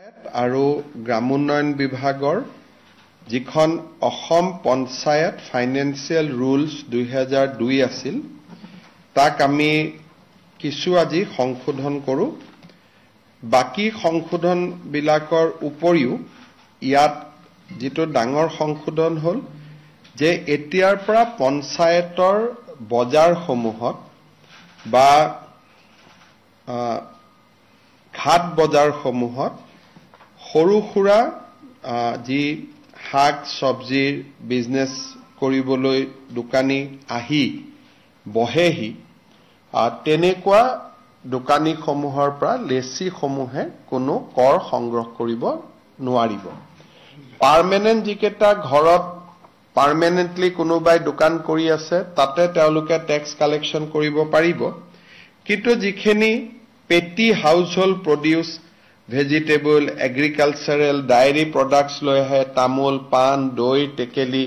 আৰু গ্ৰামোন্নয়ন বিভাগৰ যিখন অসম পঞ্চায়ত ফাইনেন্সিয়েল ৰুলছ 2002 আছিল তাক আমি কিছু আজি সংশোধন কৰো বাকি সংশোধন বিলাকৰ উপৰিও ইয়াত যেটো ডাঙৰ সংশোধন হল যে এতিয়াৰ পৰা পঞ্চায়তৰ বজাৰসমূহত বা ঘাট বজাৰসমূহত সৰু খুৰা যি শাক সবজিৰ বিজনেস কৰিবলৈ দোকানী আহি বহেহি তেনেকুৱা দোকানী সমূহৰ পৰা লেচি সমূহে কোনো কৰ সংগ্ৰহ কৰিব নোৱাৰিব পাৰ্মানেন্ট যিকেটা ঘৰত পাৰ্মানেন্টলি কোনোবাই দোকান কৰি আছে তাতে তেওঁলোকে ট্যাক্স কালেকশন কৰিব পাৰিব কিন্তু যিখিনি petty household produce vegetable agricultural dairy products লৈ আহে তামোল পান দৈ টেকেলি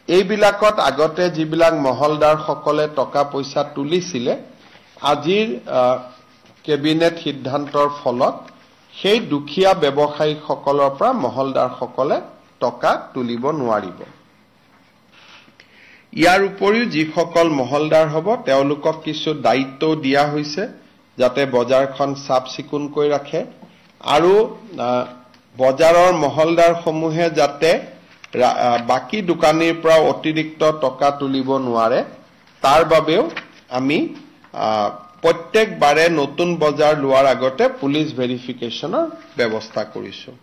এইবিলাকত আগতে যিবিলাক মহলদাৰ সকলে টকা পইচা তুলিছিলে আজিৰ কেবিনেট সিদ্ধান্তৰ ফলত সেই দুখীয়া ব্যৱসায়ী সকলৰ পৰা মহলদাৰ সকলে টকা তুলিব নোৱাৰিব ইয়াৰ উপৰিও যিসকল মহলদাৰ হ'ব তেওঁলোকক কিছু দায়িত্ব দিয়া হৈছে যাতে বজাৰখন সাফ চিকুণ কৰি ৰাখে আৰু বজাৰৰ মহলদাৰ সমূহে যাতে বাকি দোকানীৰ পৰা অতিৰিক্ত টকা তুলিব নোৱাৰে তাৰ বাবেও আমি প্ৰত্যেক বাৰে নতুন বজাৰ লোৱাৰ আগতে পুলিশ ভেৰিফিকেশনৰ ব্যৱস্থা কৰিছো